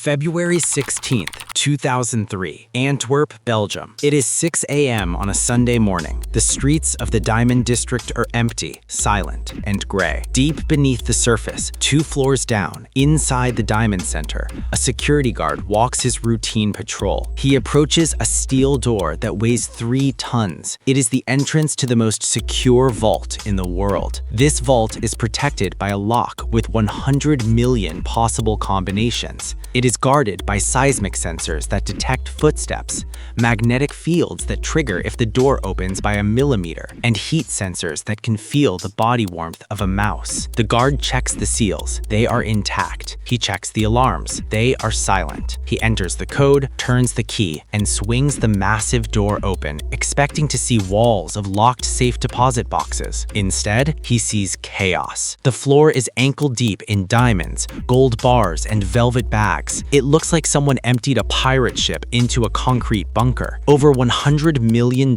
February 16th, 2003, Antwerp, Belgium. It is 6 a.m. on a Sunday morning. The streets of the Diamond District are empty, silent, and gray. Deep beneath the surface, 2 floors down, inside the Diamond Center, a security guard walks his routine patrol. He approaches a steel door that weighs 3 tons. It is the entrance to the most secure vault in the world. This vault is protected by a lock with 100 million possible combinations. It is guarded by seismic sensors that detect footsteps, magnetic fields that trigger if the door opens by a millimeter, and heat sensors that can feel the body warmth of a mouse. The guard checks the seals. They are intact. He checks the alarms. They are silent. He enters the code, turns the key, and swings the massive door open, expecting to see walls of locked safe deposit boxes. Instead, he sees chaos. The floor is ankle-deep in diamonds, gold bars, and velvet bags. It looks like someone emptied a pirate ship into a concrete bunker. Over $100 million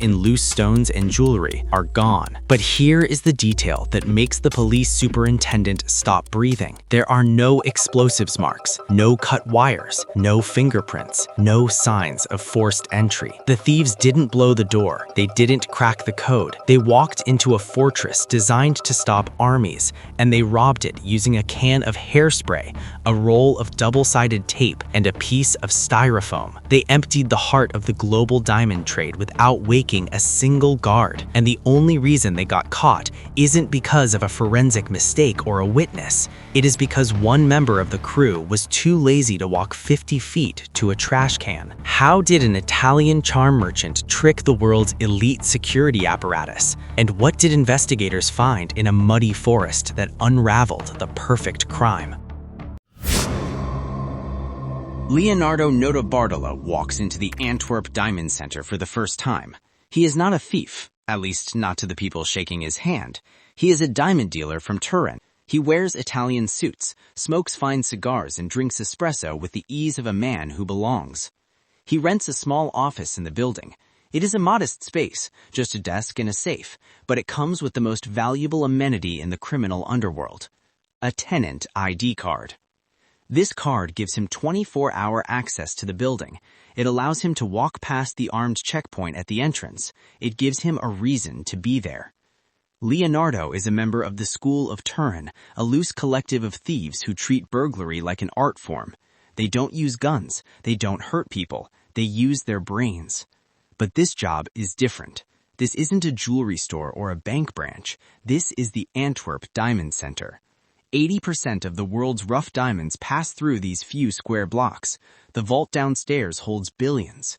in loose stones and jewelry are gone. But here is the detail that makes the police superintendent stop breathing. There are no explosives marks, no cut wires, no fingerprints, no signs of forced entry. The thieves didn't blow the door. They didn't crack the code. They walked into a fortress designed to stop armies, and they robbed it using a can of hairspray, a roll of double-sided tape, and a piece of styrofoam. They emptied the heart of the global diamond trade without waking a single guard. And the only reason they got caught isn't because of a forensic mistake or a witness. It is because one member of the crew was too lazy to walk 50 feet to a trash can. How did an Italian charm merchant trick the world's elite security apparatus? And what did investigators find in a muddy forest that unraveled the perfect crime? Leonardo Notarbartolo walks into the Antwerp Diamond Center for the first time. He is not a thief, at least not to the people shaking his hand. He is a diamond dealer from Turin. He wears Italian suits, smokes fine cigars, and drinks espresso with the ease of a man who belongs. He rents a small office in the building. It is a modest space, just a desk and a safe, but it comes with the most valuable amenity in the criminal underworld: a tenant ID card. This card gives him 24-hour access to the building. It allows him to walk past the armed checkpoint at the entrance. It gives him a reason to be there. Leonardo is a member of the School of Turin, a loose collective of thieves who treat burglary like an art form. They don't use guns. They don't hurt people. They use their brains. But this job is different. This isn't a jewelry store or a bank branch. This is the Antwerp Diamond Center. 80% of the world's rough diamonds pass through these few square blocks. The vault downstairs holds billions.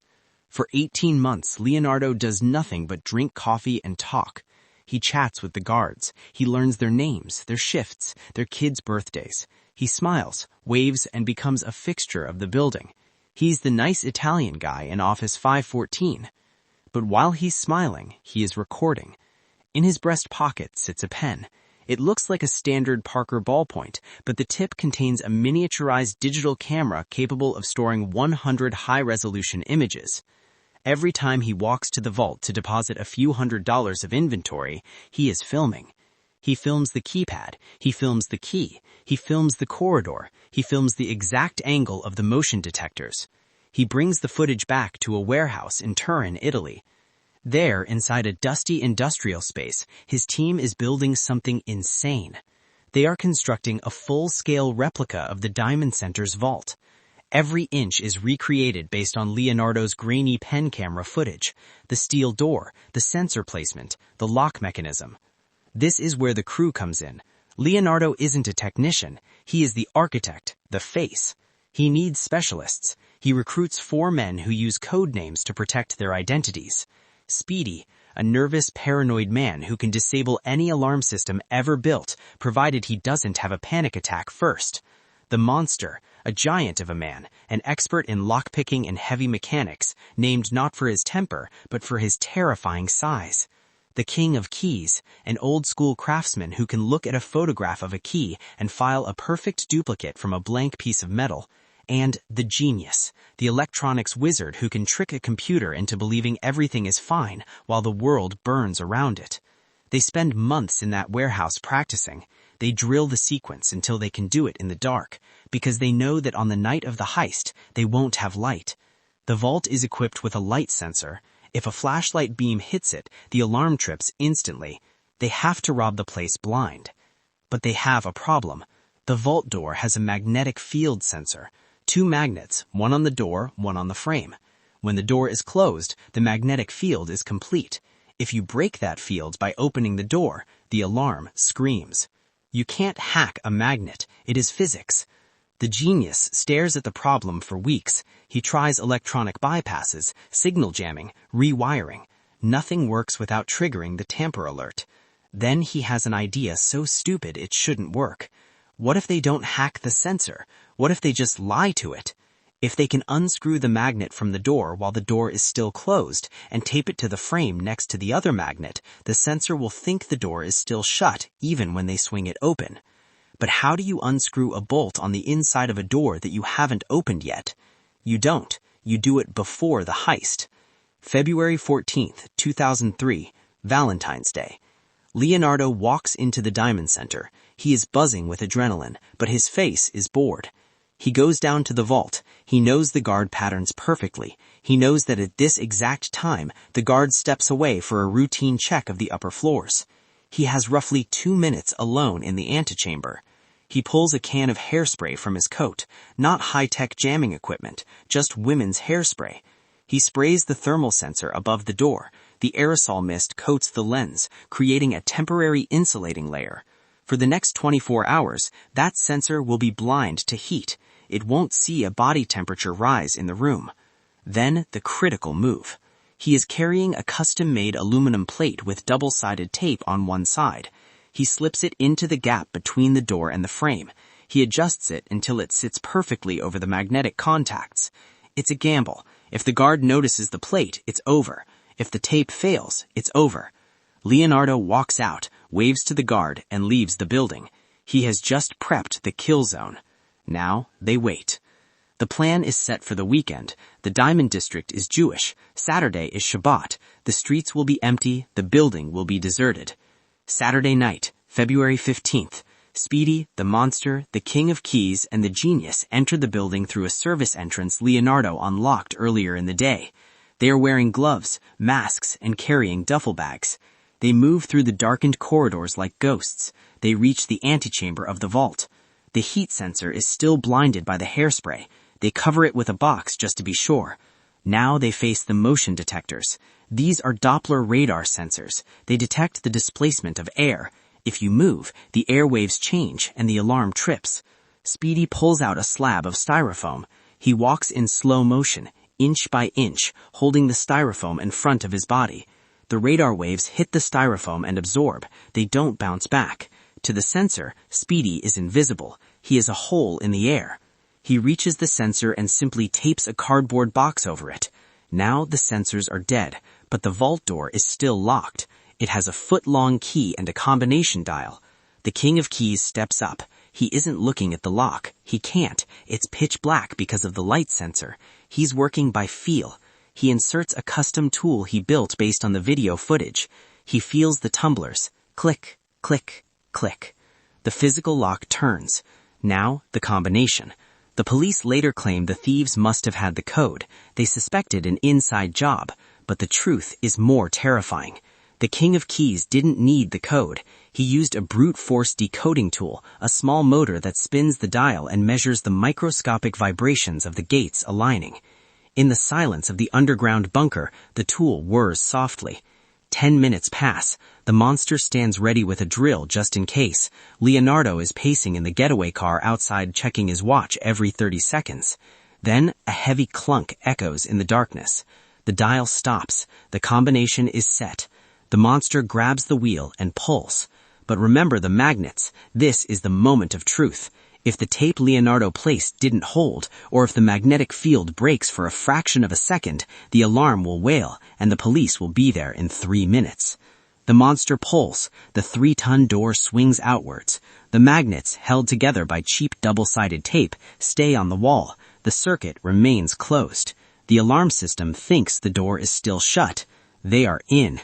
For 18 months, Leonardo does nothing but drink coffee and talk. He chats with the guards. He learns their names, their shifts, their kids' birthdays. He smiles, waves, and becomes a fixture of the building. He's the nice Italian guy in office 514. But while he's smiling, he is recording. In his breast pocket sits a pen. It looks like a standard Parker ballpoint, but the tip contains a miniaturized digital camera capable of storing 100 high-resolution images. Every time he walks to the vault to deposit a few $100s of inventory, he is filming. He films the keypad, he films the key, he films the corridor, he films the exact angle of the motion detectors. He brings the footage back to a warehouse in Turin, Italy. There, inside a dusty industrial space, his team is building something insane. They are constructing a full-scale replica of the Diamond Center's vault. Every inch is recreated based on Leonardo's grainy pen camera footage: the steel door, the sensor placement, the lock mechanism. This is where the crew comes in. Leonardo isn't a technician. He is the architect, the face. He needs specialists. He recruits 4 men who use code names to protect their identities. Speedy, a nervous, paranoid man who can disable any alarm system ever built, provided he doesn't have a panic attack first. The Monster, a giant of a man, an expert in lockpicking and heavy mechanics, named not for his temper, but for his terrifying size. The King of Keys, an old-school craftsman who can look at a photograph of a key and file a perfect duplicate from a blank piece of metal. And the Genius, the electronics wizard who can trick a computer into believing everything is fine while the world burns around it. They spend months in that warehouse practicing. They drill the sequence until they can do it in the dark, because they know that on the night of the heist, they won't have light. The vault is equipped with a light sensor. If a flashlight beam hits it, the alarm trips instantly. They have to rob the place blind. But they have a problem. The vault door has a magnetic field sensor. 2 magnets, one on the door, one on the frame. When the door is closed, the magnetic field is complete. If you break that field by opening the door, the alarm screams. You can't hack a magnet. It is physics. The genius stares at the problem for weeks. He tries electronic bypasses, signal jamming, rewiring. Nothing works without triggering the tamper alert. Then he has an idea so stupid it shouldn't work. What if they don't hack the sensor? What if they just lie to it? If they can unscrew the magnet from the door while the door is still closed and tape it to the frame next to the other magnet, the sensor will think the door is still shut even when they swing it open. But how do you unscrew a bolt on the inside of a door that you haven't opened yet? You don't. You do it before the heist. February 14th, 2003, Valentine's Day. Leonardo walks into the Diamond Center. He is buzzing with adrenaline, but his face is bored. He goes down to the vault. He knows the guard patterns perfectly. He knows that at this exact time, the guard steps away for a routine check of the upper floors. He has roughly 2 minutes alone in the antechamber. He pulls a can of hairspray from his coat, not high-tech jamming equipment, just women's hairspray. He sprays the thermal sensor above the door. The aerosol mist coats the lens, creating a temporary insulating layer. For the next 24 hours, that sensor will be blind to heat. It won't see a body temperature rise in the room. Then the critical move. He is carrying a custom-made aluminum plate with double-sided tape on one side. He slips it into the gap between the door and the frame. He adjusts it until it sits perfectly over the magnetic contacts. It's a gamble. If the guard notices the plate, it's over. If the tape fails, it's over. Leonardo walks out, waves to the guard, and leaves the building. He has just prepped the kill zone. Now they wait. The plan is set for the weekend. The Diamond District is Jewish. Saturday is Shabbat. The streets will be empty. The building will be deserted. Saturday night, February 15th. Speedy, the monster, the king of keys, and the genius enter the building through a service entrance Leonardo unlocked earlier in the day. They are wearing gloves, masks, and carrying duffel bags. They move through the darkened corridors like ghosts. They reach the antechamber of the vault. The heat sensor is still blinded by the hairspray. They cover it with a box just to be sure. Now they face the motion detectors. These are Doppler radar sensors. They detect the displacement of air. If you move, the airwaves change and the alarm trips. Speedy pulls out a slab of styrofoam. He walks in slow motion, inch by inch, holding the styrofoam in front of his body. The radar waves hit the styrofoam and absorb. They don't bounce back. To the sensor, Speedy is invisible. He is a hole in the air. He reaches the sensor and simply tapes a cardboard box over it. Now the sensors are dead, but the vault door is still locked. It has a foot-long key and a combination dial. The king of keys steps up. He isn't looking at the lock. He can't. It's pitch black because of the light sensor. He's working by feel. He inserts a custom tool he built based on the video footage. He feels the tumblers. Click, click, click. The physical lock turns. Now, the combination. The police later claimed the thieves must have had the code. They suspected an inside job, but the truth is more terrifying. The king of keys didn't need the code. He used a brute force decoding tool, a small motor that spins the dial and measures the microscopic vibrations of the gates aligning. In the silence of the underground bunker, the tool whirs softly. 10 minutes pass. The monster stands ready with a drill just in case. Leonardo is pacing in the getaway car outside, checking his watch every 30 seconds. Then a heavy clunk echoes in the darkness. The dial stops. The combination is set. The monster grabs the wheel and pulls. But remember the magnets. This is the moment of truth. If the tape Leonardo placed didn't hold, or if the magnetic field breaks for a fraction of a second, the alarm will wail, and the police will be there in 3 minutes. The monster pulls. The 3-ton door swings outwards. The magnets, held together by cheap double-sided tape, stay on the wall. The circuit remains closed. The alarm system thinks the door is still shut. They are in.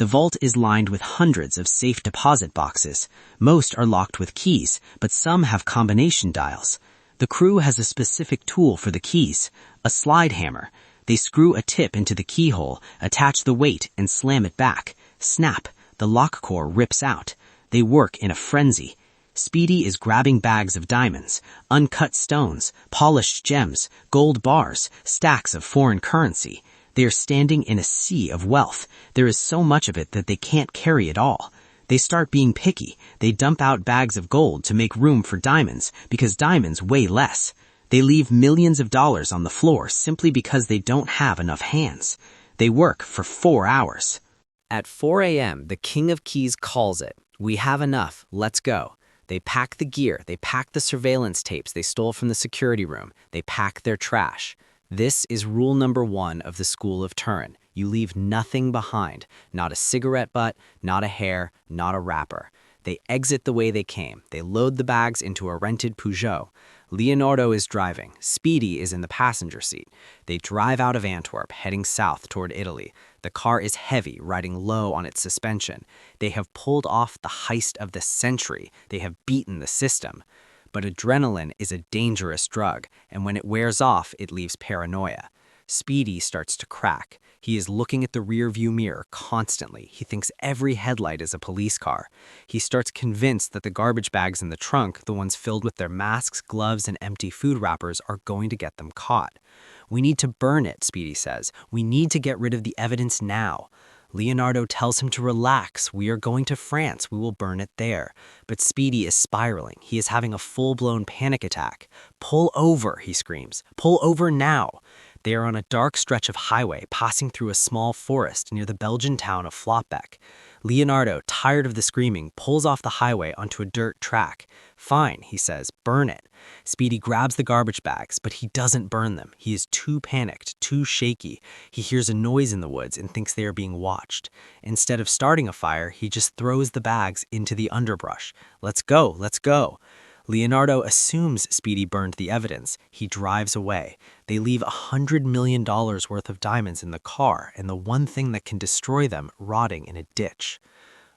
The vault is lined with hundreds of safe deposit boxes. Most are locked with keys, but some have combination dials. The crew has a specific tool for the keys, a slide hammer. They screw a tip into the keyhole, attach the weight, and slam it back. Snap! The lock core rips out. They work in a frenzy. Speedy is grabbing bags of diamonds, uncut stones, polished gems, gold bars, stacks of foreign currency. They are standing in a sea of wealth. There is so much of it that they can't carry it all. They start being picky. They dump out bags of gold to make room for diamonds, because diamonds weigh less. They leave millions of dollars on the floor simply because they don't have enough hands. They work for 4 hours. At 4 a.m., the King of Keys calls it. We have enough. Let's go. They pack the gear. They pack the surveillance tapes they stole from the security room. They pack their trash. This is rule number 1 of the School of Turin. You leave nothing behind. Not a cigarette butt, not a hair, not a wrapper. They exit the way they came. They load the bags into a rented Peugeot. Leonardo is driving. Speedy is in the passenger seat. They drive out of Antwerp, heading south toward Italy. The car is heavy, riding low on its suspension. They have pulled off the heist of the century. They have beaten the system. But adrenaline is a dangerous drug, and when it wears off, it leaves paranoia. Speedy starts to crack. He is looking at the rearview mirror constantly. He thinks every headlight is a police car. He starts convinced that the garbage bags in the trunk, the ones filled with their masks, gloves, and empty food wrappers, are going to get them caught. We need to burn it, Speedy says. We need to get rid of the evidence now. Leonardo tells him to relax. We are going to France. We will burn it there. But Speedy is spiraling. He is having a full-blown panic attack. Pull over, he screams. Pull over now. They are on a dark stretch of highway passing through a small forest near the Belgian town of Flopbeck. Leonardo, tired of the screaming, pulls off the highway onto a dirt track. Fine, he says, burn it. Speedy grabs the garbage bags, but he doesn't burn them. He is too panicked, too shaky. He hears a noise in the woods and thinks they are being watched. Instead of starting a fire, he just throws the bags into the underbrush. Let's go, let's go. Leonardo assumes Speedy burned the evidence. He drives away. They leave $100 million worth of diamonds in the car, and the one thing that can destroy them rotting in a ditch.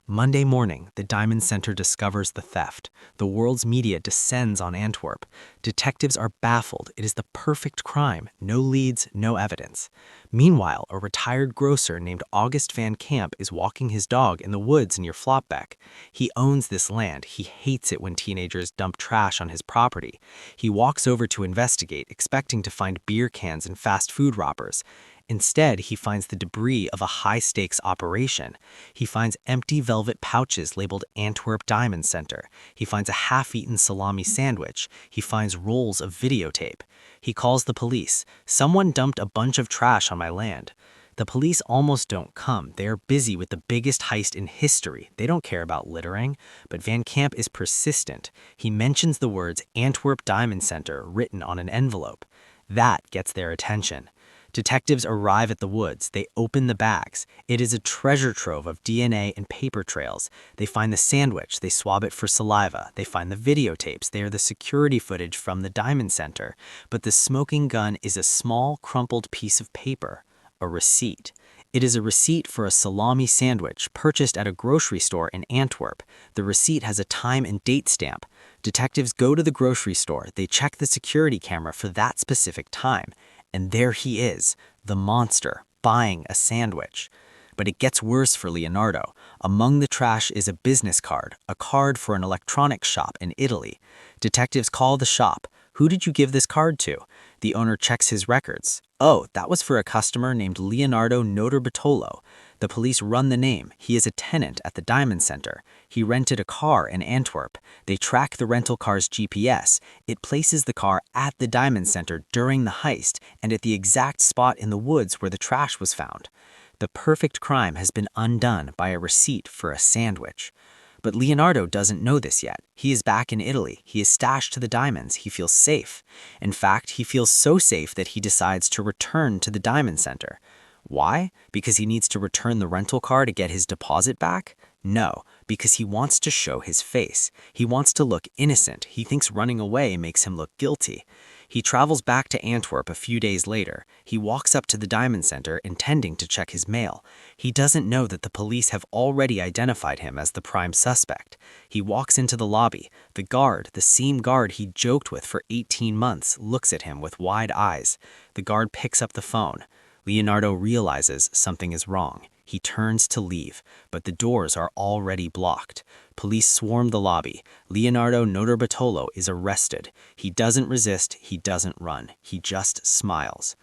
Monday morning, the Diamond Center discovers the theft. The world's media descends on Antwerp. Detectives are baffled. It is the perfect crime. No leads, no evidence. Meanwhile, a retired grocer named August van Camp is walking his dog in the woods near Flopbeck. He owns this land. He hates it when teenagers dump trash on his property. He walks over to investigate, expecting to find beer cans and fast food wrappers. Instead, he finds the debris of a high-stakes operation. He finds empty velvet pouches labeled Antwerp Diamond Center. He finds a half-eaten salami sandwich. He finds rolls of videotape. He calls the police. Someone dumped a bunch of trash on my land. The police almost don't come. They are busy with the biggest heist in history. They don't care about littering. But Van Camp is persistent. He mentions the words Antwerp Diamond Center written on an envelope. That gets their attention. Detectives arrive at the woods. They open the bags. It is a treasure trove of DNA and paper trails. They find the sandwich. They swab it for saliva. They find the videotapes. They are the security footage from the Diamond Center. But the smoking gun is a small, crumpled piece of paper, a receipt. It is a receipt for a salami sandwich purchased at a grocery store in Antwerp. The receipt has a time and date stamp. Detectives go to the grocery store. They check the security camera for that specific time. And there he is, the monster, buying a sandwich. But it gets worse for Leonardo. Among the trash is a business card, a card for an electronics shop in Italy. Detectives call the shop. Who did you give this card to? The owner checks his records. Oh, that was for a customer named Leonardo Notarbartolo. The police run the name. He is a tenant at the Diamond Center. He rented a car in Antwerp. They track the rental car's GPS. It places the car at the Diamond Center during the heist and at the exact spot in the woods where the trash was found. The perfect crime has been undone by a receipt for a sandwich. But Leonardo doesn't know this yet. He is back in Italy. He is stashed to the diamonds. He feels safe. In fact, he feels so safe that he decides to return to the Diamond Center. Why? Because he needs to return the rental car to get his deposit back? No, because he wants to show his face. He wants to look innocent. He thinks running away makes him look guilty. He travels back to Antwerp a few days later. He walks up to the Diamond Center intending to check his mail. He doesn't know that the police have already identified him as the prime suspect. He walks into the lobby. The guard, the same guard he joked with for 18 months, looks at him with wide eyes. The guard picks up the phone. Leonardo realizes something is wrong. He turns to leave, but the doors are already blocked. Police swarm the lobby. Leonardo Notarbartolo is arrested. He doesn't resist, he doesn't run. He just smiles.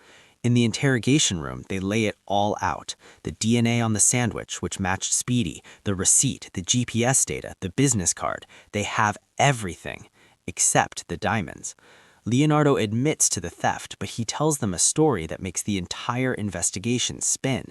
In the interrogation room, they lay it all out. The DNA on the sandwich, which matched Speedy, the receipt, the GPS data, the business card. They have everything, except the diamonds. Leonardo admits to the theft, but he tells them a story that makes the entire investigation spin.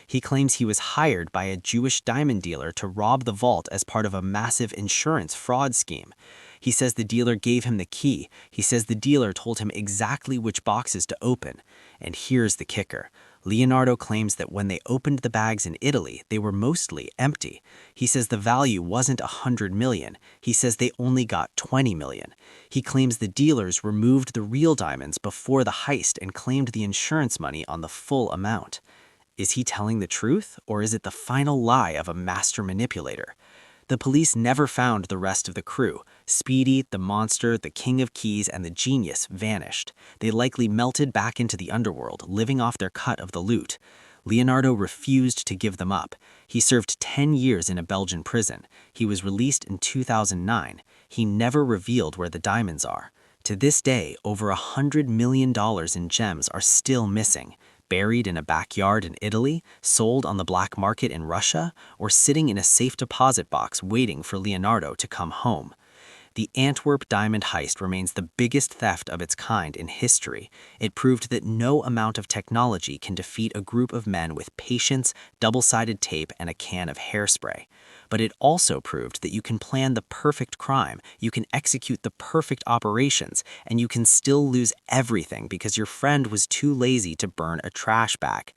He claims he was hired by a Jewish diamond dealer to rob the vault as part of a massive insurance fraud scheme. He says the dealer gave him the key. He says the dealer told him exactly which boxes to open. And here's the kicker. Leonardo claims that when they opened the bags in Italy, they were mostly empty. He says the value wasn't 100 million. He says they only got 20 million. He claims the dealers removed the real diamonds before the heist and claimed the insurance money on the full amount. Is he telling the truth, or is it the final lie of a master manipulator? The police never found the rest of the crew. Speedy, the monster, the king of keys, and the genius vanished. They likely melted back into the underworld, living off their cut of the loot. Leonardo refused to give them up. He served 10 years in a Belgian prison. He was released in 2009. He never revealed where the diamonds are. To this day, over $100 million in gems are still missing. Buried in a backyard in Italy, sold on the black market in Russia, or sitting in a safe deposit box waiting for Leonardo to come home. The Antwerp Diamond Heist remains the biggest theft of its kind in history. It proved that no amount of technology can defeat a group of men with patience, double-sided tape, and a can of hairspray. But it also proved that you can plan the perfect crime, you can execute the perfect operations, and you can still lose everything because your friend was too lazy to burn a trash bag.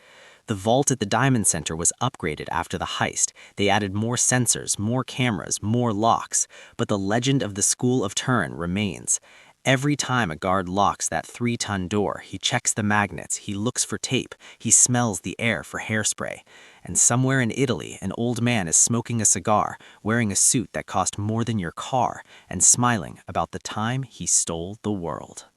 The vault at the Diamond Center was upgraded after the heist. They added more sensors, more cameras, more locks. But the legend of the School of Turin remains. Every time a guard locks that 3-ton door, he checks the magnets, he looks for tape, he smells the air for hairspray. And somewhere in Italy, an old man is smoking a cigar, wearing a suit that cost more than your car, and smiling about the time he stole the world.